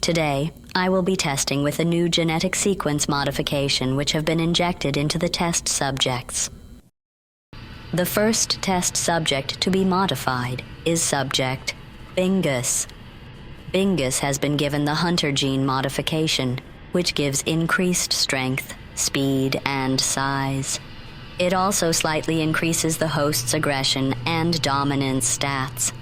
Today, I will be testing with a new genetic sequence modification which have been injected into the test subjects. The first test subject to be modified is subject Bingus. Bingus has been given the hunter gene modification, which gives increased strength, speed, and size. It also slightly increases the host's aggression and dominance stats.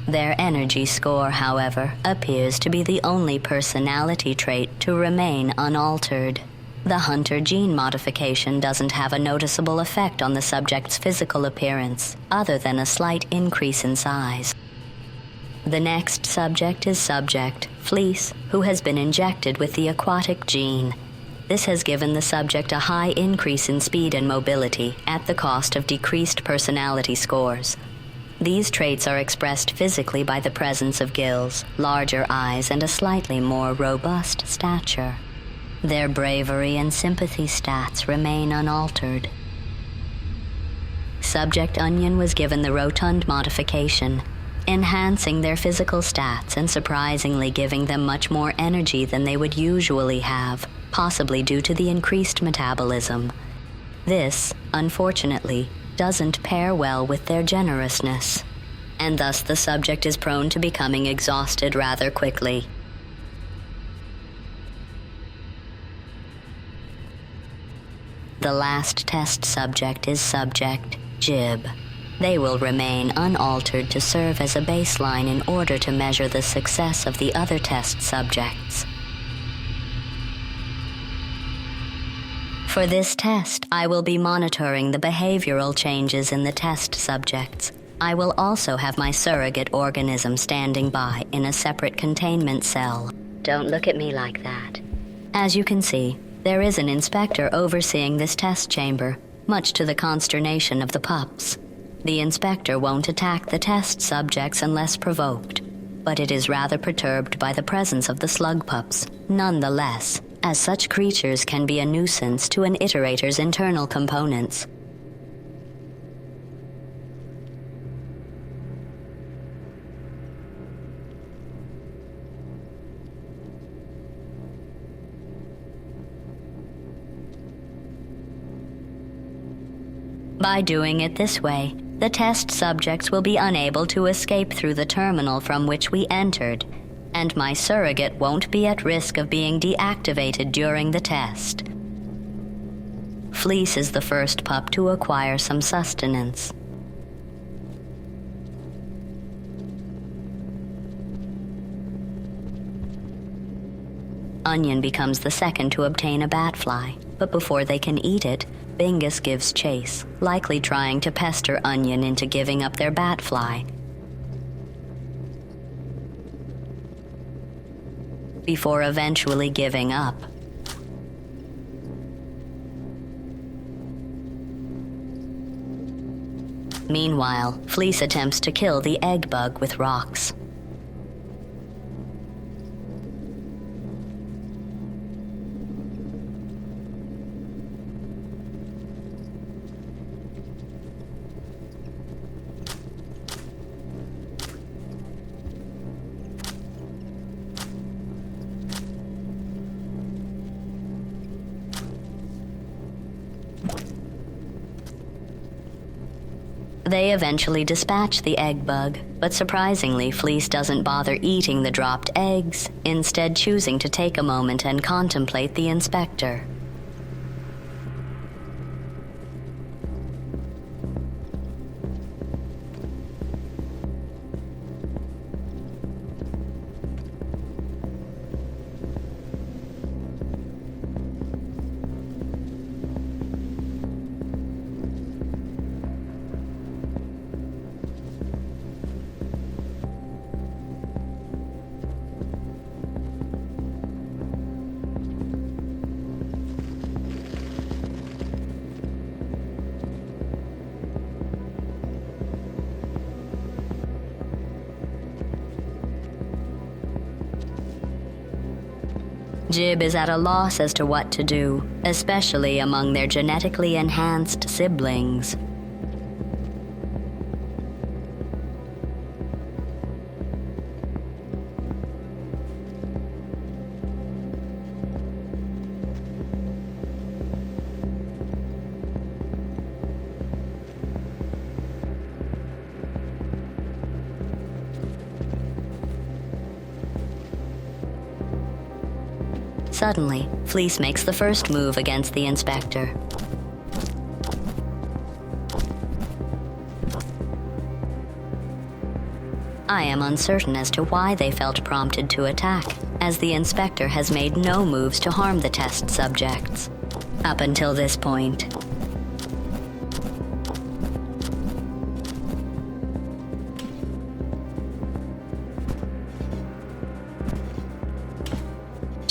Their energy score, however, appears to be the only personality trait to remain unaltered. The hunter gene modification doesn't have a noticeable effect on the subject's physical appearance, other than a slight increase in size. The next subject is subject Fleece, who has been injected with the aquatic gene. This has given the subject a high increase in speed and mobility at the cost of decreased personality scores. These traits are expressed physically by the presence of gills, larger eyes, and a slightly more robust stature. Their bravery and sympathy stats remain unaltered. Subject Onion was given the rotund modification, enhancing their physical stats and surprisingly giving them much more energy than they would usually have, possibly due to the increased metabolism. This, unfortunately, doesn't pair well with their generousness, and thus the subject is prone to becoming exhausted rather quickly. The last test subject is subject Jib. They will remain unaltered to serve as a baseline in order to measure the success of the other test subjects. For this test, I will be monitoring the behavioral changes in the test subjects. I will also have my surrogate organism standing by in a separate containment cell. Don't look at me like that. As you can see, there is an inspector overseeing this test chamber, much to the consternation of the pups. The inspector won't attack the test subjects unless provoked, but it is rather perturbed by the presence of the slug pups, nonetheless, as such creatures can be a nuisance to an iterator's internal components. By doing it this way, the test subjects will be unable to escape through the terminal from which we entered, and my surrogate won't be at risk of being deactivated during the test. Fleece is the first pup to acquire some sustenance. Onion becomes the second to obtain a batfly, but before they can eat it, Bingus gives chase, likely trying to pester Onion into giving up their batfly. Before eventually giving up. Meanwhile, Fleece attempts to kill the egg bug with rocks. They eventually dispatch the egg bug, but surprisingly, Fleece doesn't bother eating the dropped eggs, instead choosing to take a moment and contemplate the inspector. Jib is at a loss as to what to do, especially among their genetically enhanced siblings. Suddenly, Fleece makes the first move against the inspector. I am uncertain as to why they felt prompted to attack, as the inspector has made no moves to harm the test subjects. Up until this point.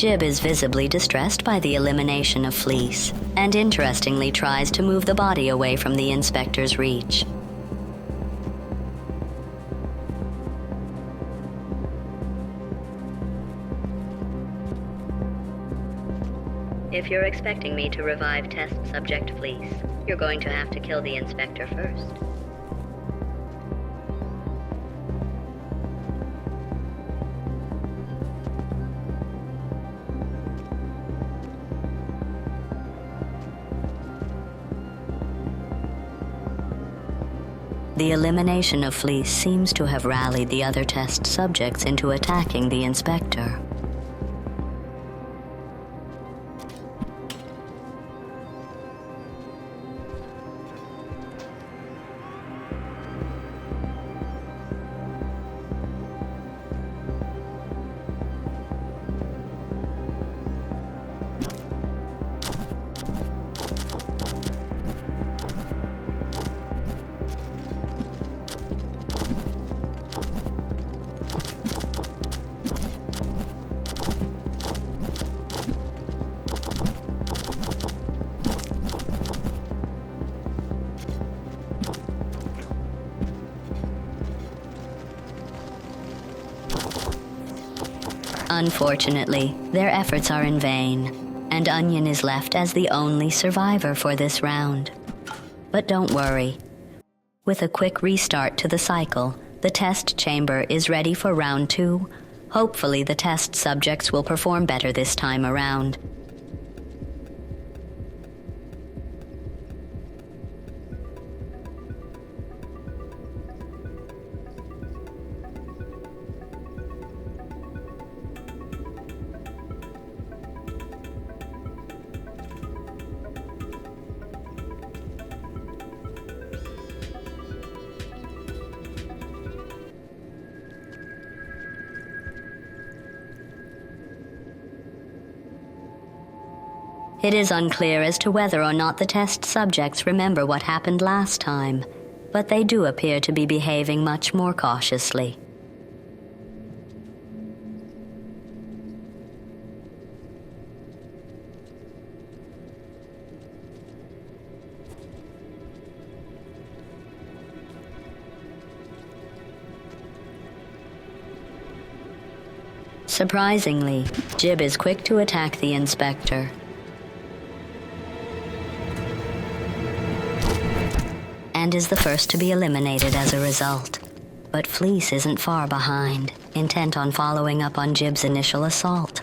Jib is visibly distressed by the elimination of Fleece, and interestingly tries to move the body away from the inspector's reach. If you're expecting me to revive test subject Fleece, you're going to have to kill the inspector first. The elimination of Fleece seems to have rallied the other test subjects into attacking the inspector. Unfortunately, their efforts are in vain, and Onion is left as the only survivor for this round. But don't worry. With a quick restart to the cycle, the test chamber is ready for round 2. Hopefully the test subjects will perform better this time around. It is unclear as to whether or not the test subjects remember what happened last time, but they do appear to be behaving much more cautiously. Surprisingly, Jib is quick to attack the inspector. And is the first to be eliminated as a result. But Fleece isn't far behind, intent on following up on Jib's initial assault.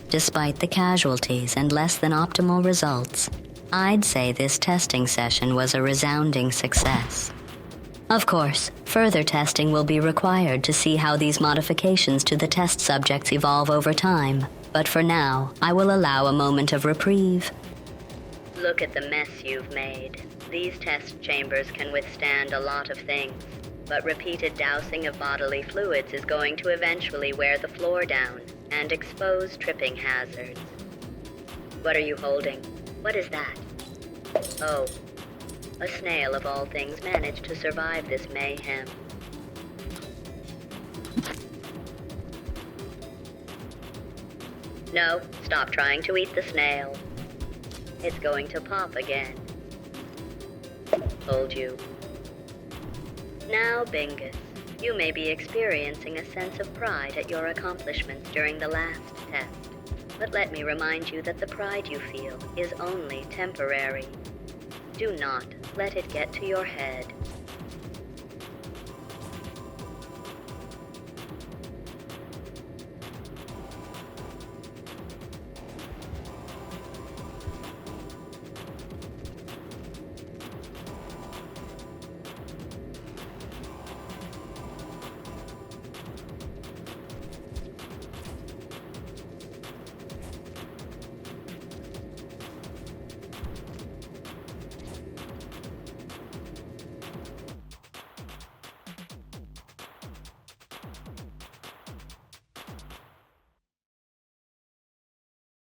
Despite the casualties and less than optimal results, I'd say this testing session was a resounding success. Of course, further testing will be required to see how these modifications to the test subjects evolve over time, but for now, I will allow a moment of reprieve. Look at the mess you've made. These test chambers can withstand a lot of things, but repeated dousing of bodily fluids is going to eventually wear the floor down and expose tripping hazards. What are you holding? What is that? Oh, a snail of all things managed to survive this mayhem. No, stop trying to eat the snail. It's going to pop again. Told you. Now, Bingus, you may be experiencing a sense of pride at your accomplishments during the last test. But let me remind you that the pride you feel is only temporary. Do not let it get to your head.